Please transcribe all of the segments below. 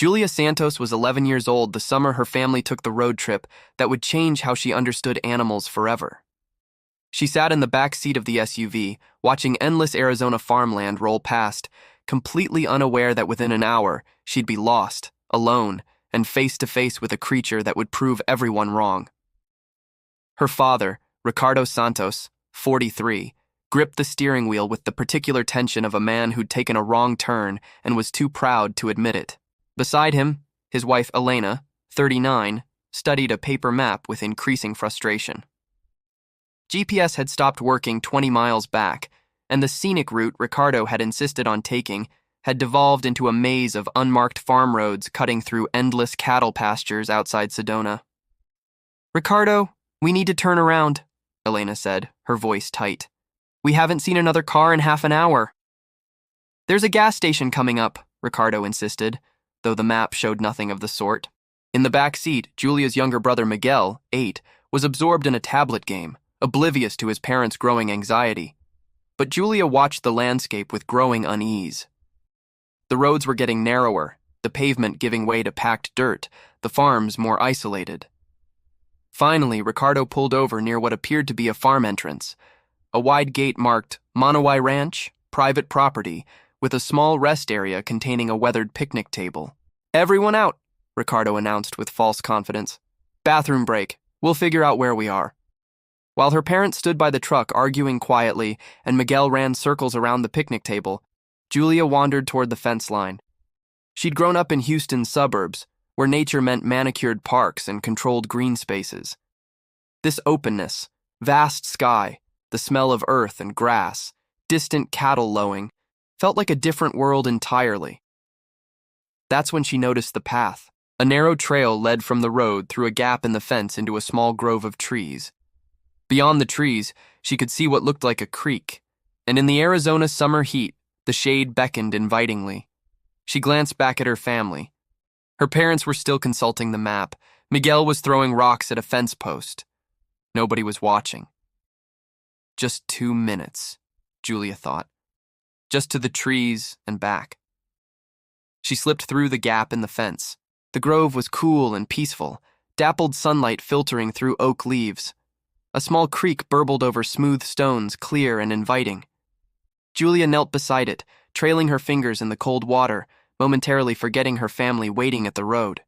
Julia Santos was 11 years old the summer her family took the road trip that would change how she understood animals forever. She sat in the back seat of the SUV, watching endless Arizona farmland roll past, completely unaware that within an hour she'd be lost, alone, and face to face with a creature that would prove everyone wrong. Her father, Ricardo Santos, 43, gripped the steering wheel with the particular tension of a man who'd taken a wrong turn and was too proud to admit it. Beside him, his wife Elena, 39, studied a paper map with increasing frustration. GPS had stopped working 20 miles back, and the scenic route Ricardo had insisted on taking had devolved into a maze of unmarked farm roads cutting through endless cattle pastures outside Sedona. "Ricardo, we need to turn around," Elena said, her voice tight. "We haven't seen another car in half an hour." "There's a gas station coming up," Ricardo insisted, though the map showed nothing of the sort. In the back seat, Julia's younger brother Miguel, 8, was absorbed in a tablet game, oblivious to his parents' growing anxiety. But Julia watched the landscape with growing unease. The roads were getting narrower, the pavement giving way to packed dirt, the farms more isolated. Finally, Ricardo pulled over near what appeared to be a farm entrance, a wide gate marked Monowi Ranch, private property, with a small rest area containing a weathered picnic table. "Everyone out," Ricardo announced with false confidence. "Bathroom break. We'll figure out where we are." While her parents stood by the truck arguing quietly and Miguel ran circles around the picnic table, Julia wandered toward the fence line. She'd grown up in Houston's suburbs, where nature meant manicured parks and controlled green spaces. This openness, vast sky, the smell of earth and grass, distant cattle lowing, felt like a different world entirely. That's when she noticed the path. A narrow trail led from the road through a gap in the fence into a small grove of trees. Beyond the trees, she could see what looked like a creek, and in the Arizona summer heat, the shade beckoned invitingly. She glanced back at her family. Her parents were still consulting the map. Miguel was throwing rocks at a fence post. Nobody was watching. Just 2 minutes, Julia thought. Just to the trees and back. She slipped through the gap in the fence. The grove was cool and peaceful, dappled sunlight filtering through oak leaves. A small creek burbled over smooth stones, clear and inviting. Julia knelt beside it, trailing her fingers in the cold water, momentarily forgetting her family waiting at the road.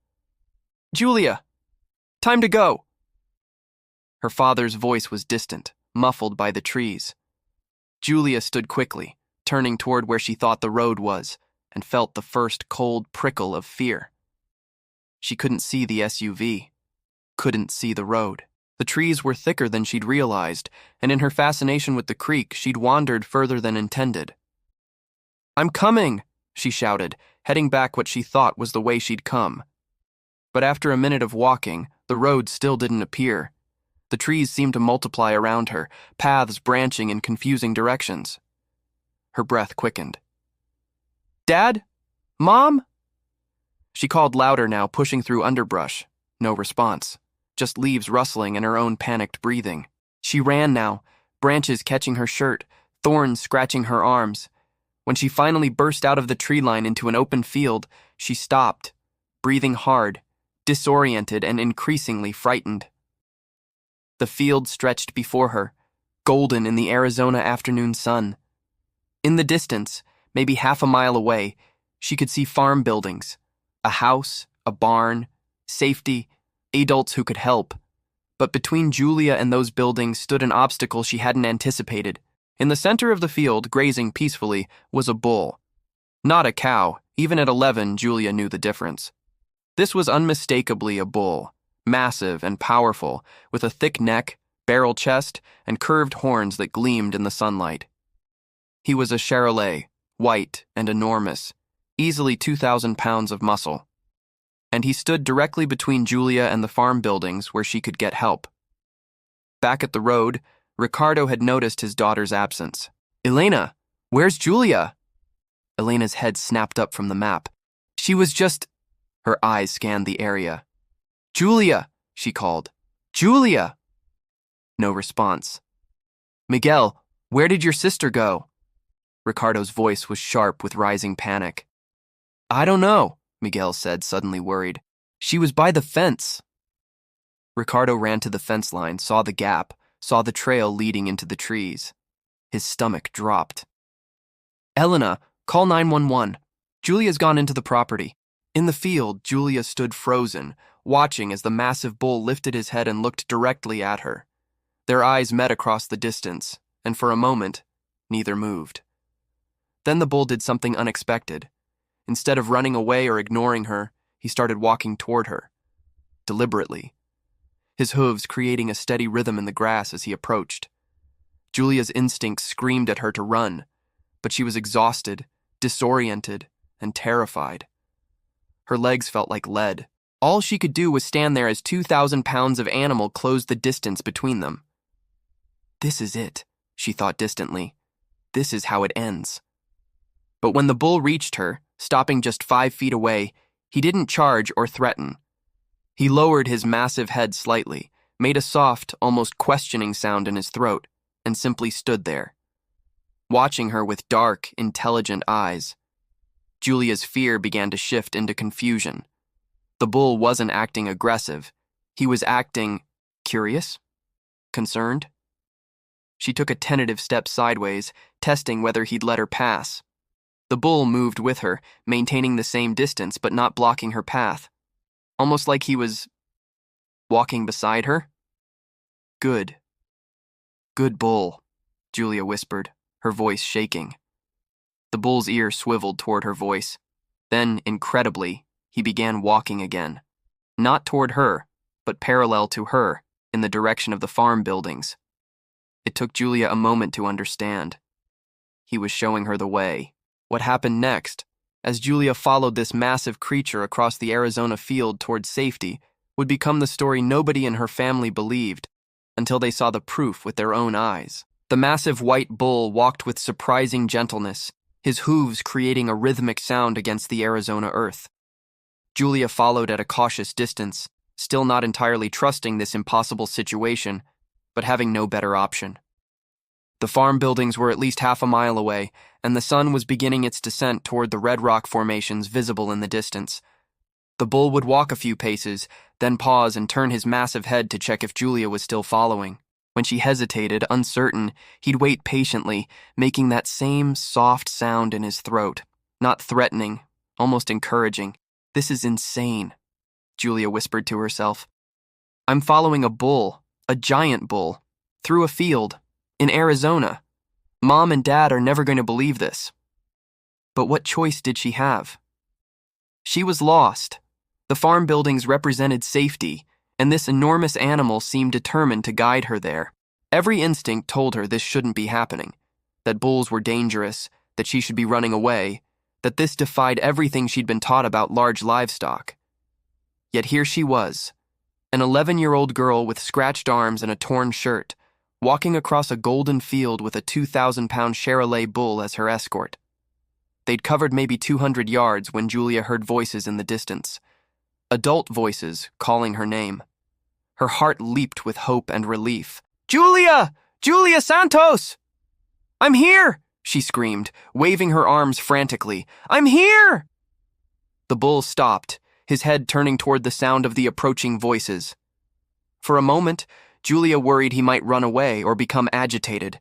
"Julia! Time to go!" Her father's voice was distant, muffled by the trees. Julia stood quickly, turning toward where she thought the road was, and felt the first cold prickle of fear. She couldn't see the SUV, couldn't see the road. The trees were thicker than she'd realized, and in her fascination with the creek, she'd wandered further than intended. "I'm coming!" she shouted, heading back what she thought was the way she'd come. But after a minute of walking, the road still didn't appear. The trees seemed to multiply around her, paths branching in confusing directions. Her breath quickened. "Dad? Mom?" She called louder now, pushing through underbrush. No response. Just leaves rustling and her own panicked breathing. She ran now, branches catching her shirt, thorns scratching her arms. When she finally burst out of the tree line into an open field, she stopped, breathing hard, disoriented and increasingly frightened. The field stretched before her, golden in the Arizona afternoon sun. In the distance, maybe half a mile away, she could see farm buildings, a house, a barn, safety, adults who could help. But between Julia and those buildings stood an obstacle she hadn't anticipated. In the center of the field, grazing peacefully, was a bull. Not a cow. Even at 11, Julia knew the difference. This was unmistakably a bull, massive and powerful, with a thick neck, barrel chest, and curved horns that gleamed in the sunlight. He was a Charolais, white and enormous, easily 2,000 pounds of muscle. And he stood directly between Julia and the farm buildings where she could get help. Back at the road, Ricardo had noticed his daughter's absence. "Elena, where's Julia?" Elena's head snapped up from the map. "She was just..." Her eyes scanned the area. "Julia," she called. "Julia!" No response. "Miguel, where did your sister go?" Ricardo's voice was sharp with rising panic. "I don't know," Miguel said, suddenly worried. She was by the fence. Ricardo ran to the fence line, saw the gap, saw the trail leading into the trees. His stomach dropped. Elena, call 911. Julia's gone into the property. In the field, Julia stood frozen, watching as the massive bull lifted his head and looked directly at her. Their eyes met across the distance, and for a moment, neither moved. Then the bull did something unexpected. Instead of running away or ignoring her, he started walking toward her, deliberately, his hooves creating a steady rhythm in the grass as he approached. Julia's instincts screamed at her to run, but she was exhausted, disoriented, and terrified. Her legs felt like lead. All she could do was stand there as 2,000 pounds of animal closed the distance between them. This is it, she thought distantly. This is how it ends. But when the bull reached her, stopping just 5 feet away, he didn't charge or threaten. He lowered his massive head slightly, made a soft, almost questioning sound in his throat, and simply stood there, watching her with dark, intelligent eyes. Julia's fear began to shift into confusion. The bull wasn't acting aggressive. He was acting curious, concerned. She took a tentative step sideways, testing whether he'd let her pass. The bull moved with her, maintaining the same distance but not blocking her path, almost like he was walking beside her. Good. Good bull, Julia whispered, her voice shaking. The bull's ear swiveled toward her voice. Then, incredibly, he began walking again. Not toward her, but parallel to her, in the direction of the farm buildings. It took Julia a moment to understand. He was showing her the way. What happened next, as Julia followed this massive creature across the Arizona field toward safety, would become the story nobody in her family believed, until they saw the proof with their own eyes. The massive white bull walked with surprising gentleness, his hooves creating a rhythmic sound against the Arizona earth. Julia followed at a cautious distance, still not entirely trusting this impossible situation, but having no better option. The farm buildings were at least half a mile away, and the sun was beginning its descent toward the red rock formations visible in the distance. The bull would walk a few paces, then pause and turn his massive head to check if Julia was still following. When she hesitated, uncertain, he'd wait patiently, making that same soft sound in his throat. Not threatening, almost encouraging. This is insane, Julia whispered to herself. I'm following a bull, a giant bull, through a field, in Arizona. Mom and Dad are never going to believe this. But what choice did she have? She was lost. The farm buildings represented safety, and this enormous animal seemed determined to guide her there. Every instinct told her this shouldn't be happening, that bulls were dangerous, that she should be running away, that this defied everything she'd been taught about large livestock. Yet here she was, an 11-year-old girl with scratched arms and a torn shirt, walking across a golden field with a 2,000-pound Charolais bull as her escort. They'd covered maybe 200 yards when Julia heard voices in the distance. Adult voices calling her name. Her heart leaped with hope and relief. Julia! Julia Santos! I'm here! She screamed, waving her arms frantically. I'm here! The bull stopped, his head turning toward the sound of the approaching voices. For a moment, Julia worried he might run away or become agitated,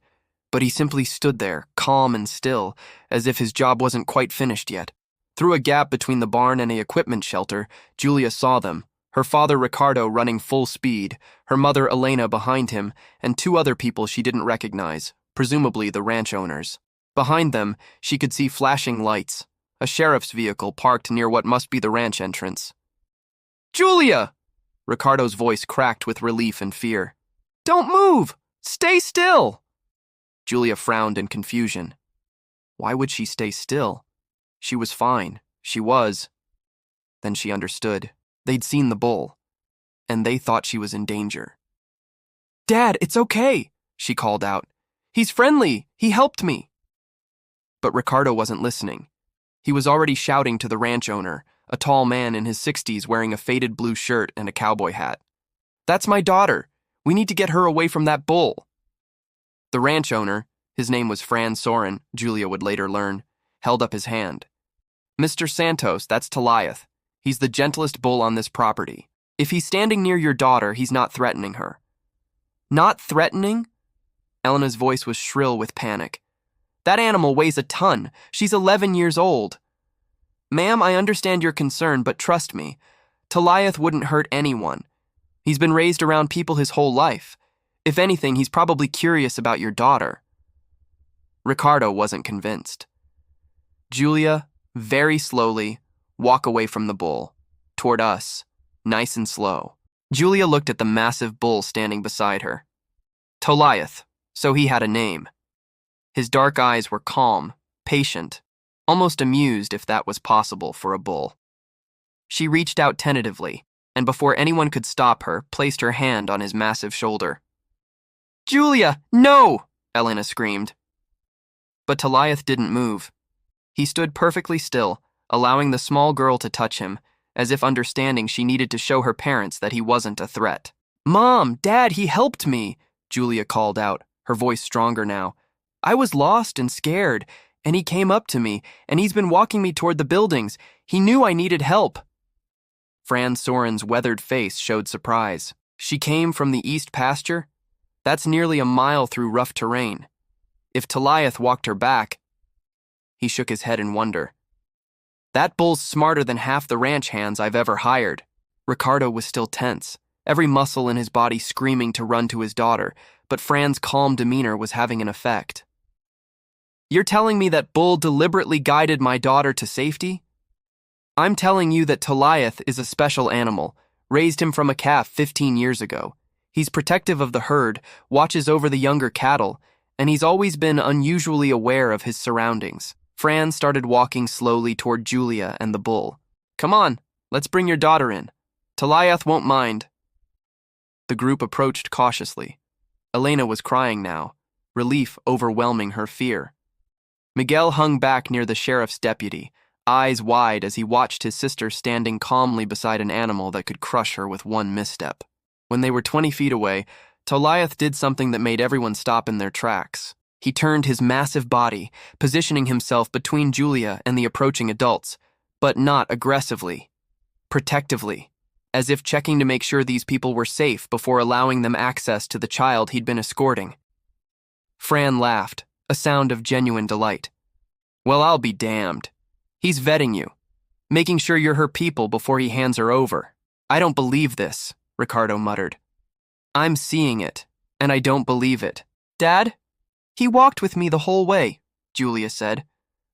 but he simply stood there, calm and still, as if his job wasn't quite finished yet. Through a gap between the barn and the equipment shelter, Julia saw them, her father Ricardo running full speed, her mother Elena behind him, and 2 other people she didn't recognize, presumably the ranch owners. Behind them, she could see flashing lights, a sheriff's vehicle parked near what must be the ranch entrance. Julia! Ricardo's voice cracked with relief and fear. Don't move! Stay still! Julia frowned in confusion. Why would she stay still? She was fine. She was. Then she understood. They'd seen the bull, and they thought she was in danger. Dad, it's okay, she called out. He's friendly. He helped me. But Ricardo wasn't listening. He was already shouting to the ranch owner, a tall man in his 60s wearing a faded blue shirt and a cowboy hat. That's my daughter. We need to get her away from that bull. The ranch owner, his name was Fran Soren, Julia would later learn, held up his hand. Mr. Santos, that's Toliath. He's the gentlest bull on this property. If he's standing near your daughter, he's not threatening her." "Not threatening?" Elena's voice was shrill with panic. "That animal weighs a ton. She's 11 years old." "Ma'am, I understand your concern, but trust me, Toliath wouldn't hurt anyone. He's been raised around people his whole life. If anything, he's probably curious about your daughter." Ricardo wasn't convinced. "Julia, very slowly, walk away from the bull. Toward us, nice and slow." Julia looked at the massive bull standing beside her. Toliath, so he had a name. His dark eyes were calm, patient, almost amused if that was possible for a bull. She reached out tentatively, and before anyone could stop her, placed her hand on his massive shoulder. "Julia, no!" Elena screamed. But Toliath didn't move. He stood perfectly still, allowing the small girl to touch him, as if understanding she needed to show her parents that he wasn't a threat. "Mom, Dad, he helped me," Julia called out, her voice stronger now. "I was lost and scared, and he came up to me, and he's been walking me toward the buildings. He knew I needed help." Fran Soren's weathered face showed surprise. "She came from the east pasture? That's nearly a mile through rough terrain. If Toliath walked her back..." He shook his head in wonder. "That bull's smarter than half the ranch hands I've ever hired." Ricardo was still tense, every muscle in his body screaming to run to his daughter, but Fran's calm demeanor was having an effect. "You're telling me that bull deliberately guided my daughter to safety?" "I'm telling you that Toliath is a special animal, raised him from a calf 15 years ago. He's protective of the herd, watches over the younger cattle, and he's always been unusually aware of his surroundings." Fran started walking slowly toward Julia and the bull. "Come on, let's bring your daughter in. Toliath won't mind." The group approached cautiously. Elena was crying now, relief overwhelming her fear. Miguel hung back near the sheriff's deputy, eyes wide as he watched his sister standing calmly beside an animal that could crush her with one misstep. When they were 20 feet away, Toliath did something that made everyone stop in their tracks. He turned his massive body, positioning himself between Julia and the approaching adults, but not aggressively, protectively, as if checking to make sure these people were safe before allowing them access to the child he'd been escorting. Fran laughed, a sound of genuine delight. "Well, I'll be damned. He's vetting you, making sure you're her people before he hands her over." "I don't believe this," Ricardo muttered. "I'm seeing it, and I don't believe it." "Dad? He walked with me the whole way," Julia said,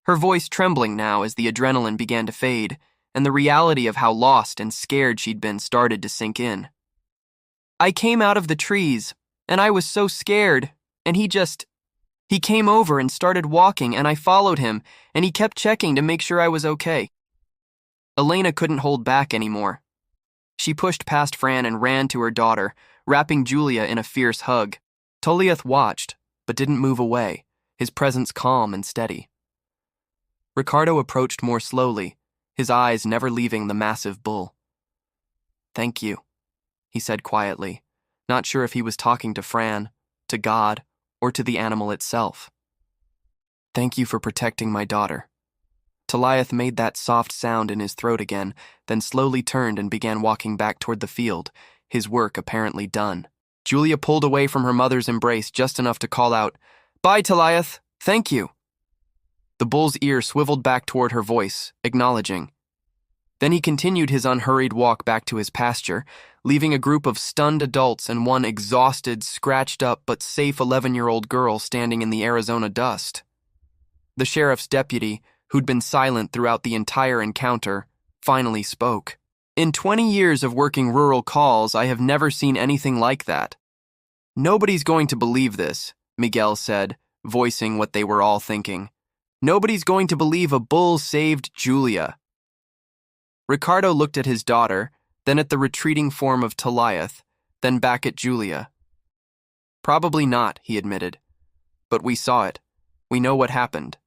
her voice trembling now as the adrenaline began to fade, and the reality of how lost and scared she'd been started to sink in. "I came out of the trees, and I was so scared, and he came over and started walking, and I followed him, and he kept checking to make sure I was okay." Elena couldn't hold back anymore. She pushed past Fran and ran to her daughter, wrapping Julia in a fierce hug. Toliath watched, but didn't move away, his presence calm and steady. Ricardo approached more slowly, his eyes never leaving the massive bull. "Thank you," he said quietly, not sure if he was talking to Fran, to God, or to the animal itself. "Thank you for protecting my daughter." Toliath made that soft sound in his throat again, then slowly turned and began walking back toward the field, his work apparently done. Julia pulled away from her mother's embrace just enough to call out, "Bye, Toliath. Thank you." The bull's ear swiveled back toward her voice, acknowledging. Then he continued his unhurried walk back to his pasture, leaving a group of stunned adults and one exhausted, scratched-up but safe 11-year-old girl standing in the Arizona dust. The sheriff's deputy, who'd been silent throughout the entire encounter, finally spoke. "In 20 years of working rural calls, I have never seen anything like that." "Nobody's going to believe this," Miguel said, voicing what they were all thinking. "Nobody's going to believe a bull saved Julia." Ricardo looked at his daughter, then at the retreating form of Toliath, then back at Julia. "Probably not," he admitted. "But we saw it. We know what happened."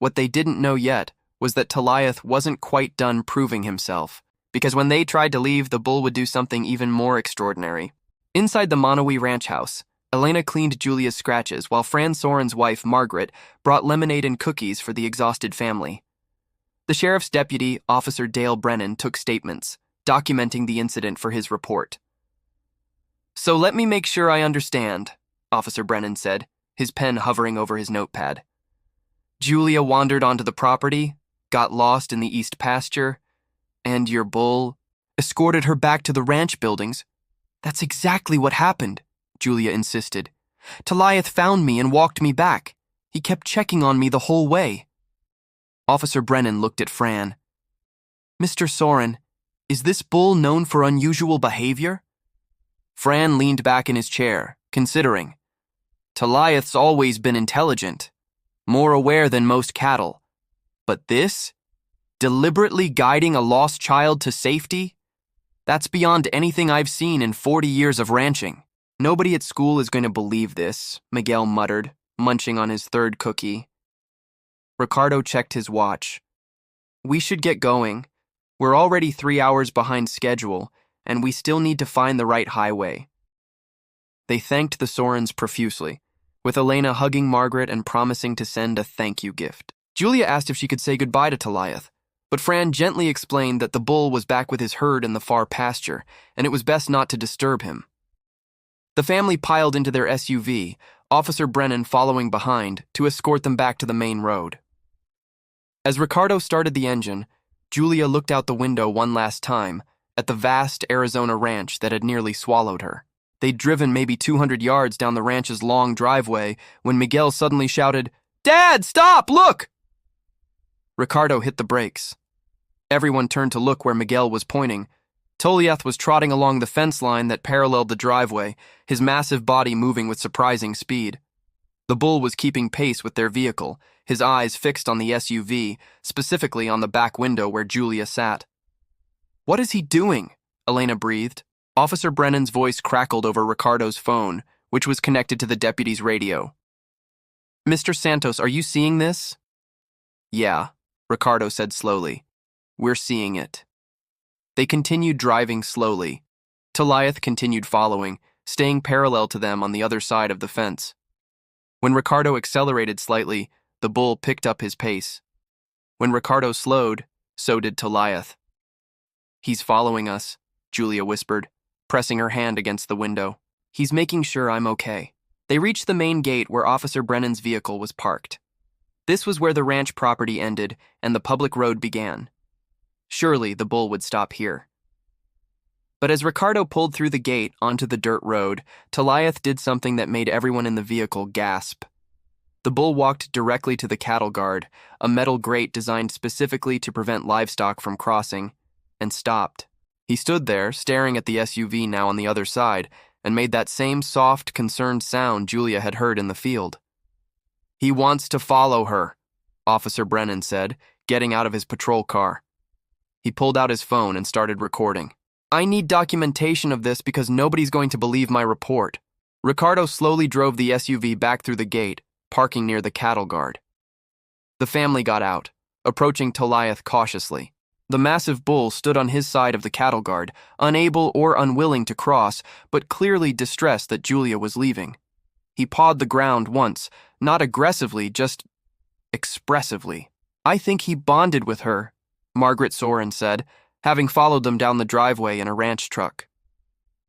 What they didn't know yet was that Toliath wasn't quite done proving himself, because when they tried to leave, the bull would do something even more extraordinary. Inside the Monowi Ranch house, Elena cleaned Julia's scratches while Fran Soren's wife, Margaret, brought lemonade and cookies for the exhausted family. The sheriff's deputy, Officer Dale Brennan, took statements, documenting the incident for his report. "So let me make sure I understand," Officer Brennan said, his pen hovering over his notepad. "Julia wandered onto the property, got lost in the east pasture, and your bull escorted her back to the ranch buildings." "That's exactly what happened," Julia insisted. "Toliath found me and walked me back. He kept checking on me the whole way." Officer Brennan looked at Fran. "Mr. Soren, is this bull known for unusual behavior?" Fran leaned back in his chair, considering. "Toliath's always been intelligent, more aware than most cattle. But this? Deliberately guiding a lost child to safety? That's beyond anything I've seen in 40 years of ranching." "Nobody at school is going to believe this," Miguel muttered, munching on his third cookie. Ricardo checked his watch. "We should get going. We're already 3 hours behind schedule, and we still need to find the right highway." They thanked the Sorens profusely, with Elena hugging Margaret and promising to send a thank you gift. Julia asked if she could say goodbye to Toliath, but Fran gently explained that the bull was back with his herd in the far pasture, and it was best not to disturb him. The family piled into their SUV, Officer Brennan following behind, to escort them back to the main road. As Ricardo started the engine, Julia looked out the window one last time at the vast Arizona ranch that had nearly swallowed her. They'd driven maybe 200 yards down the ranch's long driveway when Miguel suddenly shouted, "Dad, stop, look!" Ricardo hit the brakes. Everyone turned to look where Miguel was pointing. Toliath was trotting along the fence line that paralleled the driveway, his massive body moving with surprising speed. The bull was keeping pace with their vehicle, his eyes fixed on the SUV, specifically on the back window where Julia sat. "What is he doing?" Elena breathed. Officer Brennan's voice crackled over Ricardo's phone, which was connected to the deputy's radio. "Mr. Santos, are you seeing this?" "Yeah," Ricardo said slowly. "We're seeing it." They continued driving slowly. Toliath continued following, staying parallel to them on the other side of the fence. When Ricardo accelerated slightly, the bull picked up his pace. When Ricardo slowed, so did Toliath. "He's following us," Julia whispered, pressing her hand against the window. "He's making sure I'm okay." They reached the main gate where Officer Brennan's vehicle was parked. This was where the ranch property ended and the public road began. Surely the bull would stop here. But as Ricardo pulled through the gate onto the dirt road, Toliath did something that made everyone in the vehicle gasp. The bull walked directly to the cattle guard, a metal grate designed specifically to prevent livestock from crossing, and stopped. He stood there, staring at the SUV now on the other side, and made that same soft, concerned sound Julia had heard in the field. "He wants to follow her," Officer Brennan said, getting out of his patrol car. He pulled out his phone and started recording. "I need documentation of this because nobody's going to believe my report." Ricardo slowly drove the SUV back through the gate, parking near the cattle guard. The family got out, approaching Toliath cautiously. The massive bull stood on his side of the cattle guard, unable or unwilling to cross, but clearly distressed that Julia was leaving. He pawed the ground once, not aggressively, just expressively. "I think he bonded with her," Margaret Soren said, having followed them down the driveway in a ranch truck.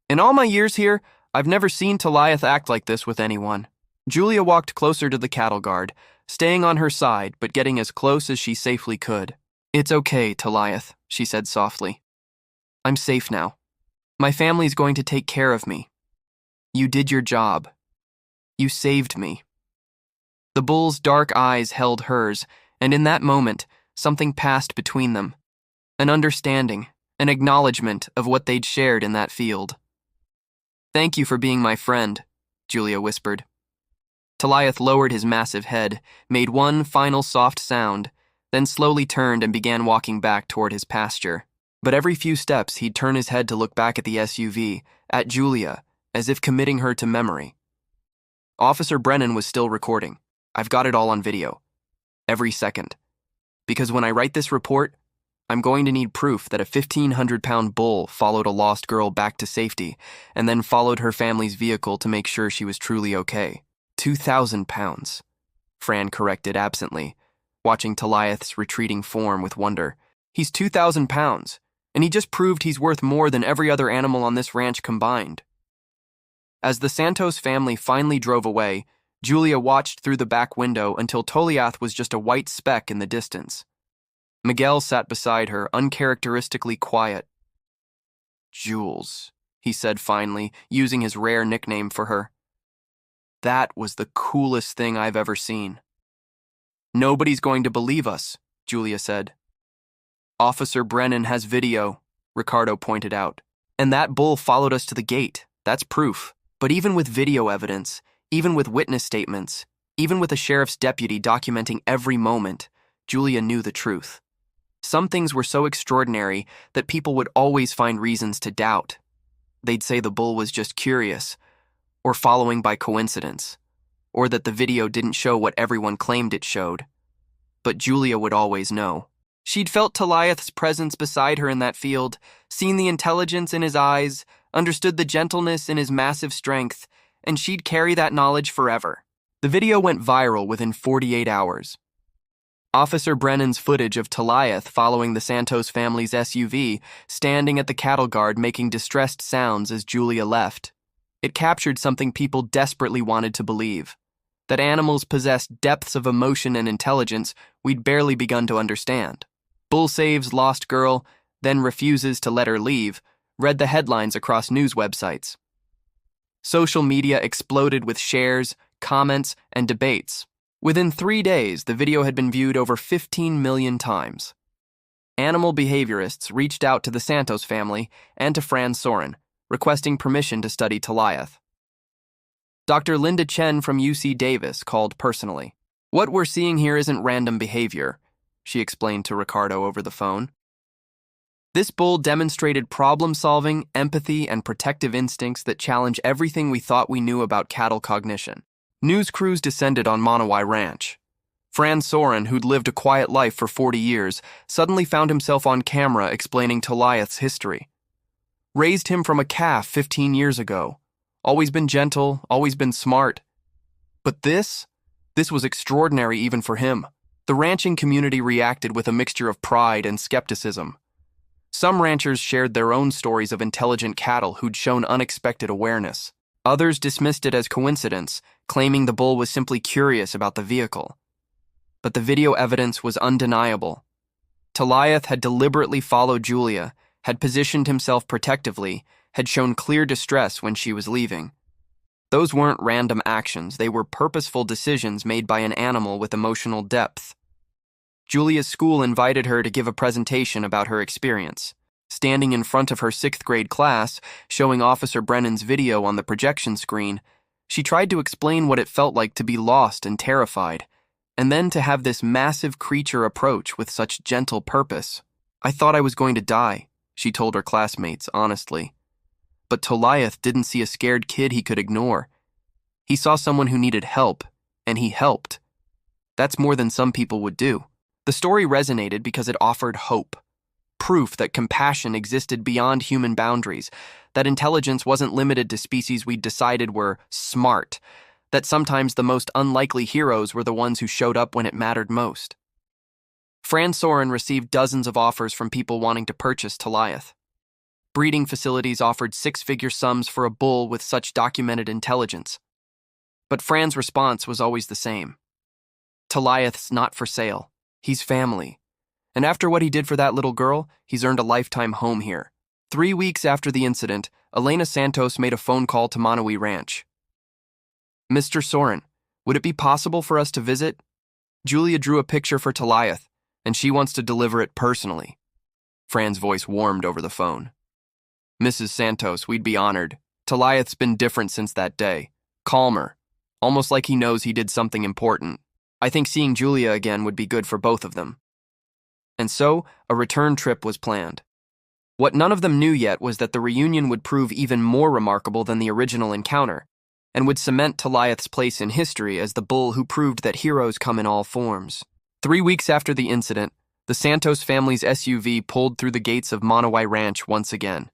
"In all my years here, I've never seen Toliath act like this with anyone." Julia walked closer to the cattle guard, staying on her side but getting as close as she safely could. "It's okay, Toliath," she said softly. "I'm safe now. My family's going to take care of me. You did your job. You saved me." The bull's dark eyes held hers, and in that moment, something passed between them. An understanding, an acknowledgement of what they'd shared in that field. "Thank you for being my friend," Julia whispered. Toliath lowered his massive head, made one final soft sound, then slowly turned and began walking back toward his pasture. But every few steps, he'd turn his head to look back at the SUV, at Julia, as if committing her to memory. Officer Brennan was still recording. I've got it all on video. Every second. Because when I write this report, I'm going to need proof that a 1,500-pound bull followed a lost girl back to safety and then followed her family's vehicle to make sure she was truly okay. 2,000 pounds, Fran corrected absently, watching Toliath's retreating form with wonder. He's 2,000 pounds, and he just proved he's worth more than every other animal on this ranch combined. As the Santos family finally drove away, Julia watched through the back window until Toliath was just a white speck in the distance. Miguel sat beside her, uncharacteristically quiet. "Jules," he said finally, using his rare nickname for her. "That was the coolest thing I've ever seen." "Nobody's going to believe us," Julia said. "Officer Brennan has video," Ricardo pointed out. "And that bull followed us to the gate. That's proof. But even with video evidence, even with witness statements, even with a sheriff's deputy documenting every moment, Julia knew the truth. Some things were so extraordinary that people would always find reasons to doubt. They'd say the bull was just curious, or following by coincidence, or that the video didn't show what everyone claimed it showed. But Julia would always know. She'd felt Toliath's presence beside her in that field, seen the intelligence in his eyes, understood the gentleness in his massive strength, and she'd carry that knowledge forever. The video went viral within 48 hours. Officer Brennan's footage of Toliath following the Santos family's SUV, standing at the cattle guard making distressed sounds as Julia left. It captured something people desperately wanted to believe, that animals possessed depths of emotion and intelligence we'd barely begun to understand. "Bull saves lost girl, then refuses to let her leave," read the headlines across news websites. Social media exploded with shares, comments, and debates. Within 3 days, the video had been viewed over 15 million times. Animal behaviorists reached out to the Santos family and to Fran Soren, requesting permission to study Toliath. Dr. Linda Chen from UC Davis called personally. "What we're seeing here isn't random behavior," she explained to Ricardo over the phone. "This bull demonstrated problem-solving, empathy, and protective instincts that challenge everything we thought we knew about cattle cognition." News crews descended on Monowi Ranch. Fran Soren, who'd lived a quiet life for 40 years, suddenly found himself on camera explaining Toliath's history. Raised him from a calf 15 years ago. Always been gentle, always been smart. But this was extraordinary even for him. The ranching community reacted with a mixture of pride and skepticism. Some ranchers shared their own stories of intelligent cattle who'd shown unexpected awareness. Others dismissed it as coincidence, claiming the bull was simply curious about the vehicle. But the video evidence was undeniable. Toliath had deliberately followed Julia, had positioned himself protectively, had shown clear distress when she was leaving. Those weren't random actions, they were purposeful decisions made by an animal with emotional depth. Julia's school invited her to give a presentation about her experience. Standing in front of her 6th grade class, showing Officer Brennan's video on the projection screen, she tried to explain what it felt like to be lost and terrified, and then to have this massive creature approach with such gentle purpose. "I thought I was going to die," she told her classmates honestly. But Toliath didn't see a scared kid he could ignore. He saw someone who needed help, and he helped. That's more than some people would do. The story resonated because it offered hope. Proof that compassion existed beyond human boundaries, that intelligence wasn't limited to species we'd decided were smart, that sometimes the most unlikely heroes were the ones who showed up when it mattered most. Fran Soren received dozens of offers from people wanting to purchase Toliath. Breeding facilities offered 6-figure sums for a bull with such documented intelligence. But Fran's response was always the same. "Toliath's not for sale. He's family. And after what he did for that little girl, he's earned a lifetime home here." 3 weeks after the incident, Elena Santos made a phone call to Monowi Ranch. "Mr. Soren, would it be possible for us to visit? Julia drew a picture for Toliath, and she wants to deliver it personally." Fran's voice warmed over the phone. "Mrs. Santos, we'd be honored. Toliath's been different since that day. Calmer. Almost like he knows he did something important. I think seeing Julia again would be good for both of them." And so, a return trip was planned. What none of them knew yet was that the reunion would prove even more remarkable than the original encounter, and would cement Toliath's place in history as the bull who proved that heroes come in all forms. 3 weeks after the incident, the Santos family's SUV pulled through the gates of Monowi Ranch once again.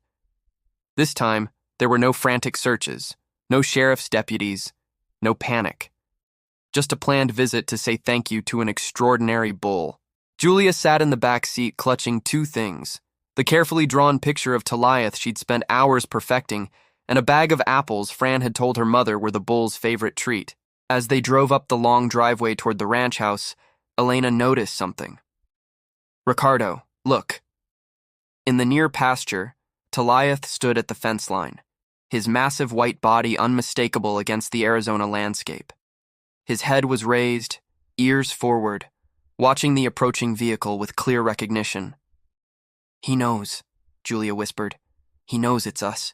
This time, there were no frantic searches, no sheriff's deputies, no panic. just a planned visit to say thank you to an extraordinary bull. Julia sat in the back seat clutching two things: the carefully drawn picture of Toliath she'd spent hours perfecting, and a bag of apples Fran had told her mother were the bull's favorite treat. As they drove up the long driveway toward the ranch house, Elena noticed something. "Ricardo, look." In the near pasture, Toliath stood at the fence line, his massive white body unmistakable against the Arizona landscape. His head was raised, ears forward, watching the approaching vehicle with clear recognition. "He knows," Julia whispered. "He knows it's us."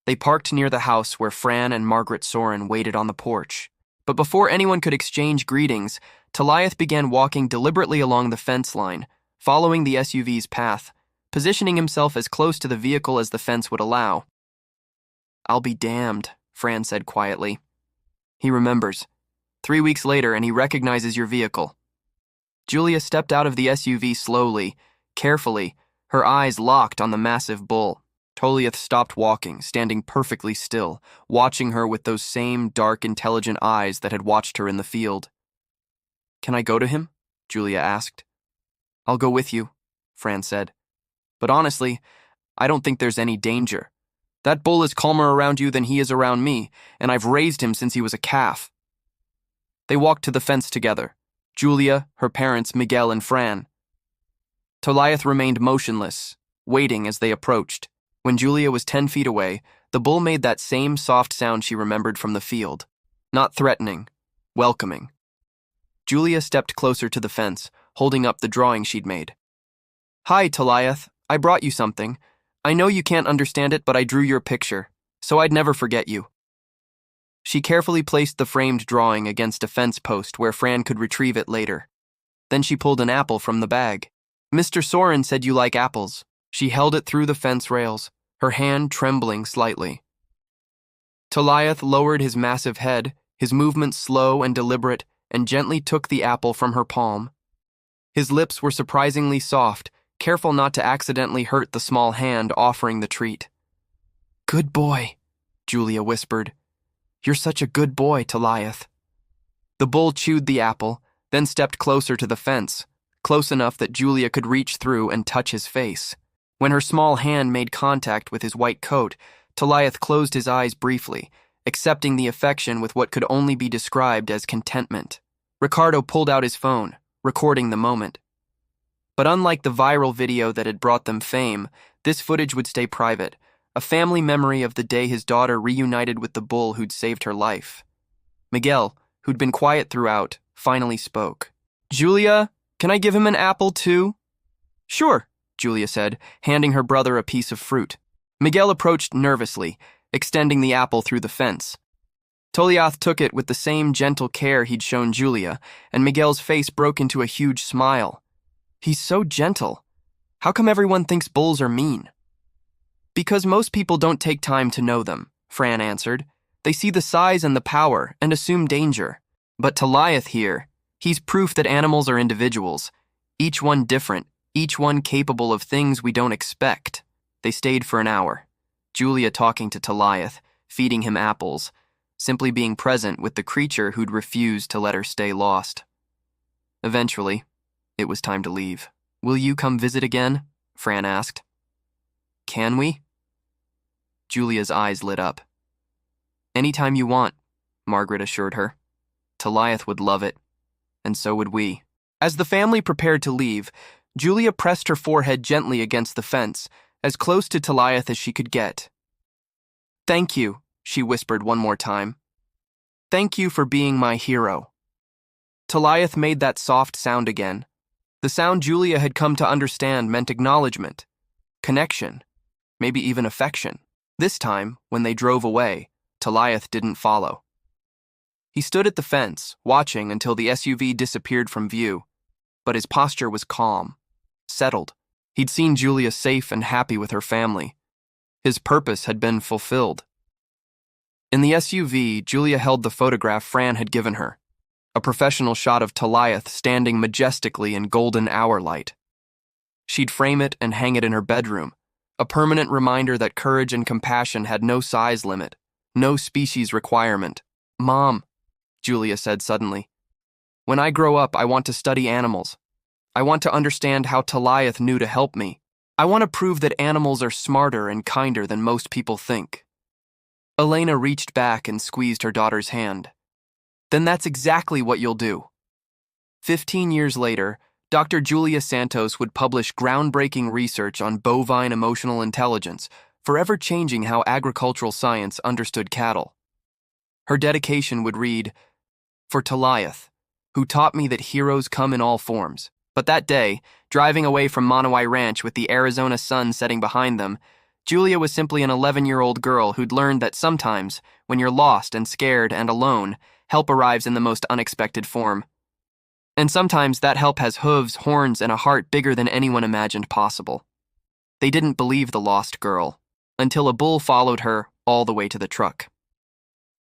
They parked near the house where Fran and Margaret Soren waited on the porch. But before anyone could exchange greetings, Toliath began walking deliberately along the fence line, following the SUV's path, positioning himself as close to the vehicle as the fence would allow. "I'll be damned," Fran said quietly. "He remembers. 3 weeks later, and he recognizes your vehicle." Julia stepped out of the SUV slowly, carefully, her eyes locked on the massive bull. Toliath stopped walking, standing perfectly still, watching her with those same dark, intelligent eyes that had watched her in the field. "Can I go to him?" Julia asked. "I'll go with you," Fran said. "But honestly, I don't think there's any danger. That bull is calmer around you than he is around me, and I've raised him since he was a calf." They walked to the fence together, Julia, her parents, Miguel, and Fran. Toliath remained motionless, waiting as they approached. When Julia was 10 feet away, the bull made that same soft sound she remembered from the field. Not threatening, welcoming. Julia stepped closer to the fence, holding up the drawing she'd made. "Hi, Toliath. I brought you something. I know you can't understand it, but I drew your picture, so I'd never forget you." She carefully placed the framed drawing against a fence post where Fran could retrieve it later. Then she pulled an apple from the bag. "Mr. Soren said you like apples." She held it through the fence rails, her hand trembling slightly. Toliath lowered his massive head, his movements slow and deliberate, and gently took the apple from her palm. His lips were surprisingly soft, careful not to accidentally hurt the small hand offering the treat. "Good boy," Julia whispered. "You're such a good boy, Toliath." The bull chewed the apple, then stepped closer to the fence, close enough that Julia could reach through and touch his face. When her small hand made contact with his white coat, Toliath closed his eyes briefly, accepting the affection with what could only be described as contentment. Ricardo pulled out his phone, recording the moment. But unlike the viral video that had brought them fame, this footage would stay private, a family memory of the day his daughter reunited with the bull who'd saved her life. Miguel, who'd been quiet throughout, finally spoke. "Julia, can I give him an apple too?" "Sure," Julia said, handing her brother a piece of fruit. Miguel approached nervously, extending the apple through the fence. Toliath took it with the same gentle care he'd shown Julia, and Miguel's face broke into a huge smile. "He's so gentle. How come everyone thinks bulls are mean?" "Because most people don't take time to know them," Fran answered. "They see the size and the power and assume danger. But Toliath here, he's proof that animals are individuals, each one different, each one capable of things we don't expect." They stayed for an hour, Julia talking to Toliath, feeding him apples, simply being present with the creature who'd refused to let her stay lost. Eventually, it was time to leave. "Will you come visit again?" Fran asked. "Can we?" Julia's eyes lit up. "Anytime you want," Margaret assured her. "Toliath would love it, and so would we." As the family prepared to leave, Julia pressed her forehead gently against the fence, as close to Toliath as she could get. "Thank you," she whispered one more time. "Thank you for being my hero." Toliath made that soft sound again. The sound Julia had come to understand meant acknowledgement, connection, maybe even affection. This time, when they drove away, Toliath didn't follow. He stood at the fence, watching until the SUV disappeared from view, but his posture was calm, settled. He'd seen Julia safe and happy with her family. His purpose had been fulfilled. In the SUV, Julia held the photograph Fran had given her, a professional shot of Toliath standing majestically in golden hour light. She'd frame it and hang it in her bedroom, a permanent reminder that courage and compassion had no size limit, no species requirement. "Mom," Julia said suddenly. When I grow up, I want to study animals. I want to understand how Toliath knew to help me. I want to prove that animals are smarter and kinder than most people think. Elena reached back and squeezed her daughter's hand. Then that's exactly what you'll do. 15 years later, Dr. Julia Santos would publish groundbreaking research on bovine emotional intelligence, forever changing how agricultural science understood cattle. Her dedication would read, "For Toliath, who taught me that heroes come in all forms." But that day, driving away from Monowi Ranch with the Arizona sun setting behind them, Julia was simply an 11-year-old girl who'd learned that sometimes, when you're lost and scared and alone, help arrives in the most unexpected form. And sometimes that help has hooves, horns, and a heart bigger than anyone imagined possible. They didn't believe the lost girl, until a bull followed her all the way to the truck.